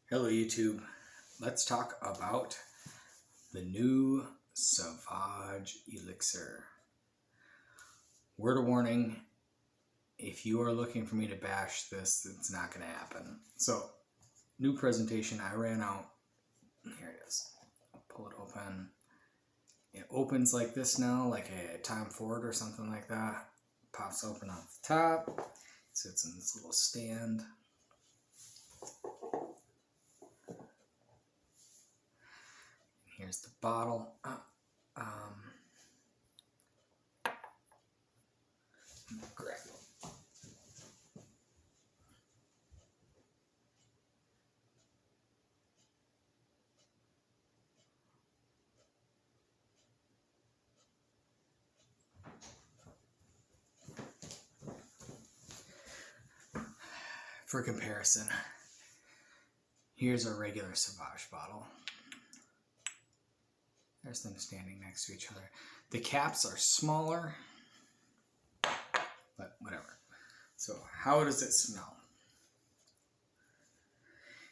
Hello YouTube. Let's talk about the new Sauvage Elixir. Word of warning, if you are looking for me to bash this, it's not going to happen. So, new presentation, I ran out. Here it is. I'll pull it open. It opens like this now, like a Tom Ford or something like that. Pops open off the top. Sits in this little stand. Here's the bottle. Grab it. For comparison, here's a regular Sauvage bottle. There's them standing next to each other. The caps are smaller, but whatever. So how does it smell?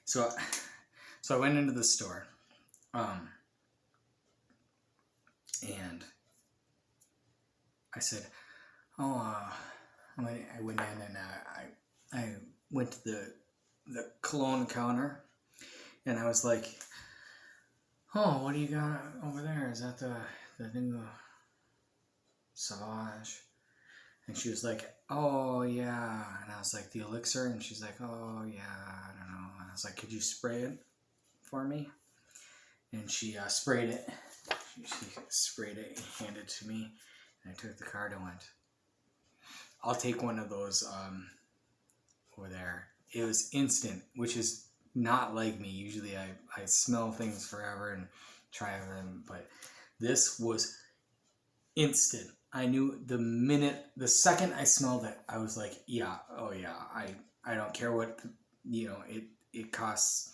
So I went into the store, and I said, I went in and I went to the cologne counter, and I was like, oh, what do you got over there? Is that the new Sauvage? And she was like, oh, yeah. And I was like, the Elixir? And she's like, oh, yeah, I don't know. And I was like, could you spray it for me? And she sprayed it. She sprayed it and handed it to me. And I took the card and went, I'll take one of those over there. It was instant, which is not like me. Usually I smell things forever and try them, but this was instant. I knew the second I smelled it, I was like, yeah, oh yeah, I don't care what, it costs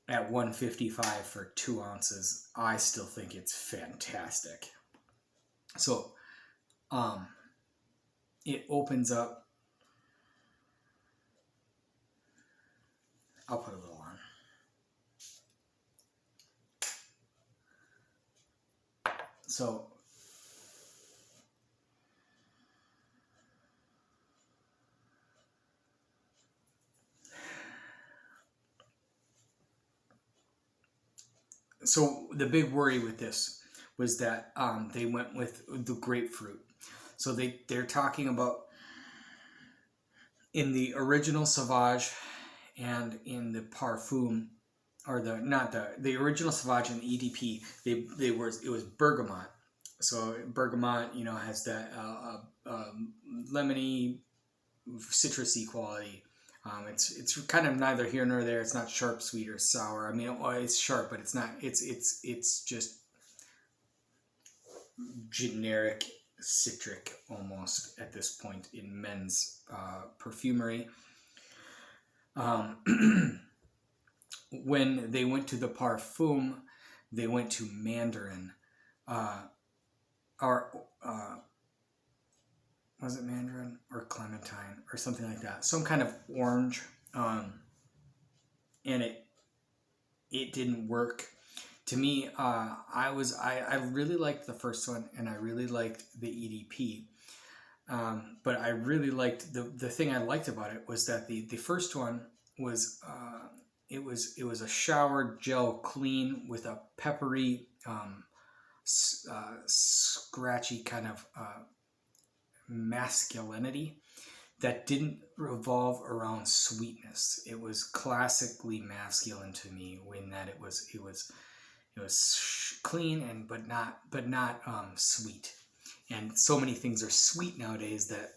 at $155 for 2 ounces. I still think it's fantastic. So, it opens up. I'll put a little on. So the big worry with this was that they went with the grapefruit. So they're talking about in the original Sauvage and in the Parfum, or the original Sauvage and the EDP, it was bergamot. So bergamot, has that lemony, citrusy quality. It's kind of neither here nor there. It's not sharp, sweet, or sour. I mean, it's sharp, but it's not. It's just generic citric almost at this point in men's perfumery. When they went to the Parfum, they went to mandarin, was it mandarin or clementine or something like that? Some kind of orange, and it didn't work. To me, I really liked the first one, and I really liked the EDP. But I really liked the thing I liked about it was that the first one was it was a shower gel clean with a peppery, scratchy kind of masculinity that didn't revolve around sweetness. It was classically masculine to me, in that it was clean and but not sweet. And so many things are sweet nowadays that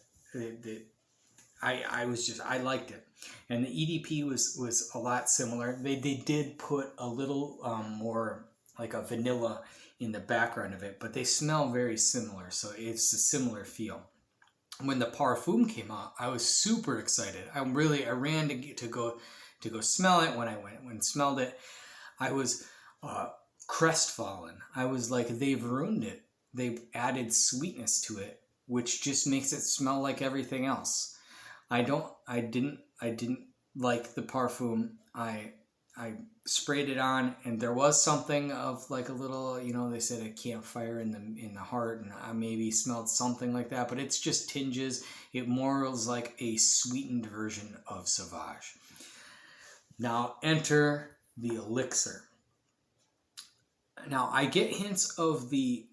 I liked it. And the EDP was a lot similar. They did put a little more like a vanilla in the background of it, but they smell very similar. So it's a similar feel. When the Parfum came out, I was super excited. I ran to go smell it. When I went and smelled it, I was crestfallen. I was like, they've ruined it. They've added sweetness to it, which just makes it smell like everything else. I didn't like the parfum, I sprayed it on, and there was something of like a little, you know, they said a campfire in the heart, and I maybe smelled something like that, but it's just tinges. It more was like a sweetened version of Sauvage. Now enter the Elixir. Now I get hints of the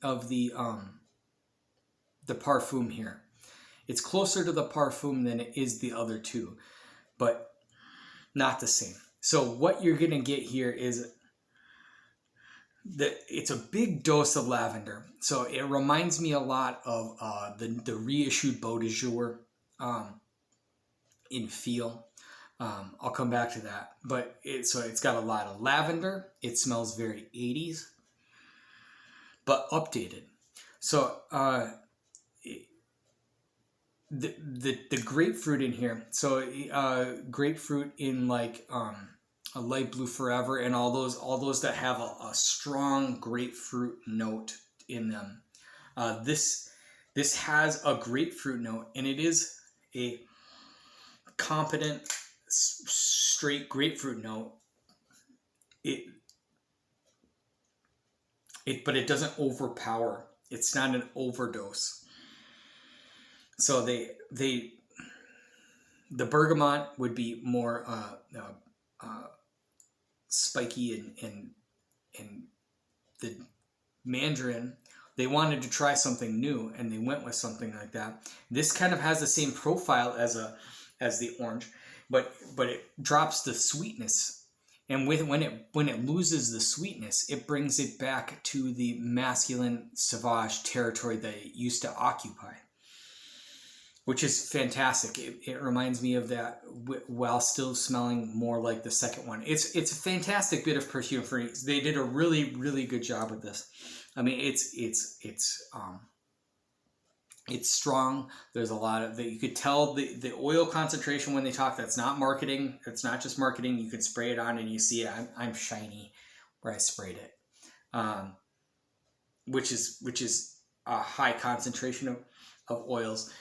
parfum here. It's closer to the parfum than it is the other two, but not the same. So what you're gonna get here is that it's a big dose of lavender. So it reminds me a lot of the reissued Beau de Jour in feel. I'll come back to that. But it's got a lot of lavender. It smells very 80s, but updated. So the grapefruit in here. So grapefruit in like a light blue forever, and all those that have a strong grapefruit note in them. This has a grapefruit note, and it is a competent straight grapefruit note. But it doesn't overpower. It's not an overdose. So the bergamot would be more spiky, and the mandarin, they wanted to try something new, and they went with something like that. This kind of has the same profile as the orange, but it drops the sweetness. And when it loses the sweetness, it brings it back to the masculine Sauvage territory that it used to occupy, which is fantastic. It reminds me of that while still smelling more like the second one. It's a fantastic bit of perfume for me. They did a really, really good job with this. I mean, it's strong. There's a lot of that. You could tell the oil concentration when they talk. That's not marketing. It's not just marketing. You could spray it on and you see it. I'm shiny where I sprayed it, which is a high concentration of oils.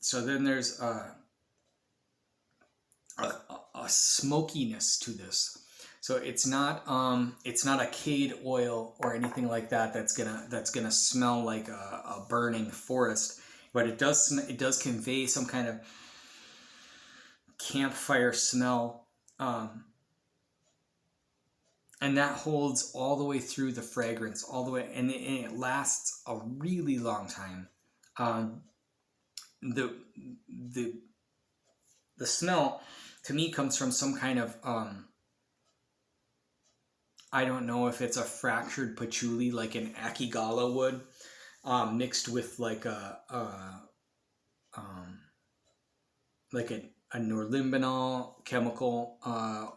So then there's a smokiness to this. So it's not a cade oil or anything like that that's gonna smell like a burning forest, but it does convey some kind of campfire smell, and that holds all the way through the fragrance, all the way, and it lasts a really long time. The smell to me comes from some kind of I don't know if it's a fractured patchouli, like an akigala wood, mixed with like a norlimbinol chemical,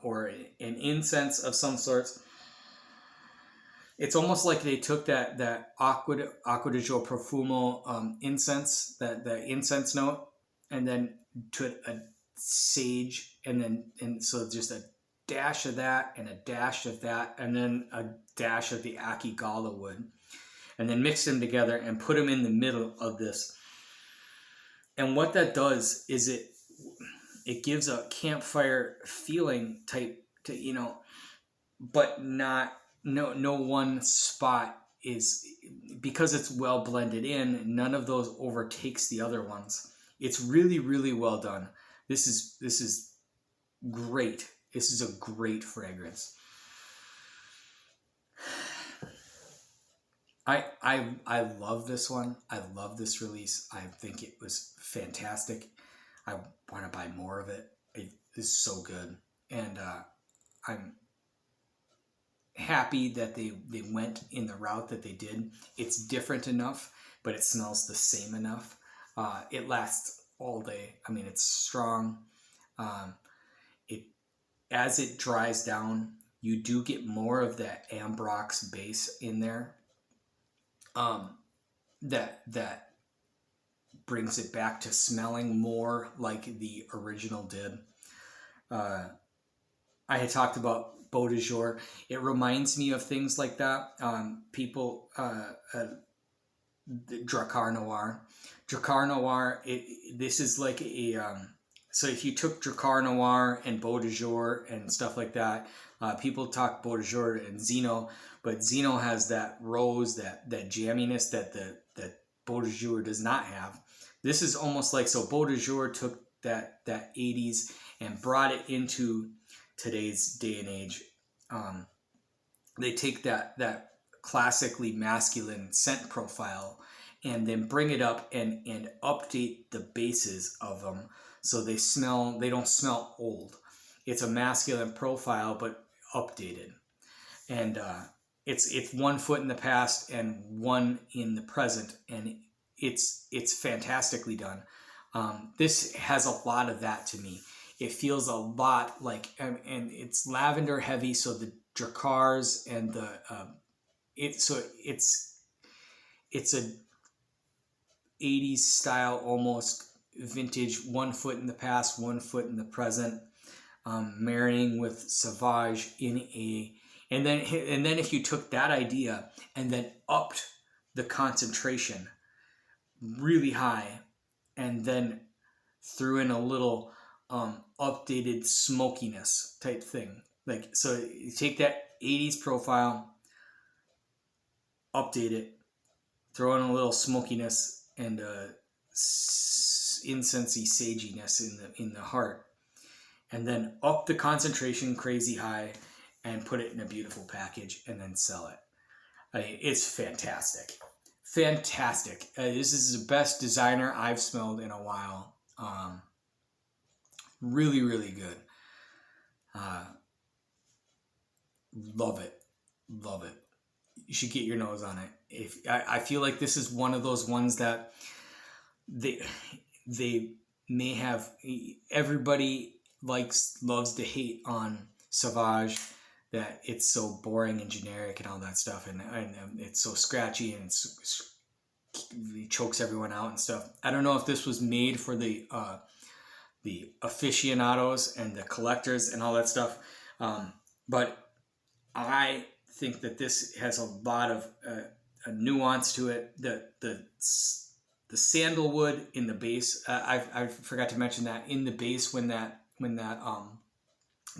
or an incense of some sorts. It's almost like they took that Acqua di Gio Profumo incense, that incense note, and then took a sage, and so just a dash of that and a dash of that, and then a dash of the akigala wood, and then mix them together and put them in the middle of this. And what that does is it gives a campfire feeling type to, you know, but not no one spot is, because it's well blended in, none of those overtakes the other ones. It's really, really well done. This is great. This is a great fragrance. I love this one. I love this release. I think it was fantastic. I want to buy more of it. It is so good. And I'm happy that they went in the route that they did. It's different enough, but it smells the same enough. It lasts all day. I mean, it's strong. As it dries down, you do get more of that Ambrox base in there. That brings it back to smelling more like the original did. I had talked about Beau de Jour. It reminds me of things like that. The Drakkar Noir. Drakkar Noir, this is like a so if you took Dracar Noir and Beau de Jour and stuff like that, people talk Beau de Jour and Zeno, but Zeno has that rose, that jamminess that that Beau de Jour does not have. This is almost like, so Beau de Jour took that 80s and brought it into today's day and age. They take that classically masculine scent profile and then bring it up and update the bases of them so they don't smell old. It's a masculine profile but updated, and it's 1 foot in the past and 1 in the present, and it's fantastically done. This has a lot of that to me. It feels a lot like, and it's lavender heavy, so the Dracars and the it's a 80s style, almost vintage, 1 foot in the past, 1 foot in the present, marrying with Sauvage and then if you took that idea and then upped the concentration really high and then threw in a little updated smokiness type thing, like, so you take that 80s profile, update it, throw in a little smokiness and incensey saginess in the heart, and then up the concentration crazy high and put it in a beautiful package and then sell it. It's fantastic. This is the best designer I've smelled in a while. Really, really good. Love it. You should get your nose on it. I feel like this is one of those ones that they may have, everybody loves to hate on Sauvage, that it's so boring and generic and all that stuff, and it's so scratchy and it chokes everyone out and stuff. I don't know if this was made for the aficionados and the collectors and all that stuff, but I think that this has a lot of a nuance to it. The sandalwood in the base, I forgot to mention that in the base when that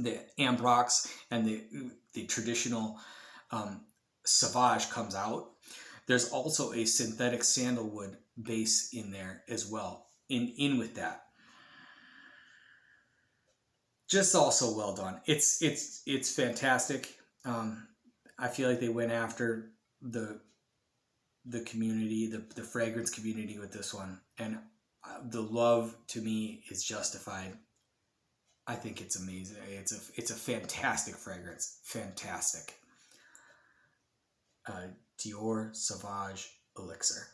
the Ambrox and the traditional Sauvage comes out, there's also a synthetic sandalwood base in there as well, in with that. Just also well done. It's fantastic. I feel like they went after the community, the fragrance community with this one, and the love to me is justified. I think it's amazing. It's a fantastic fragrance. Fantastic. Dior Sauvage Elixir.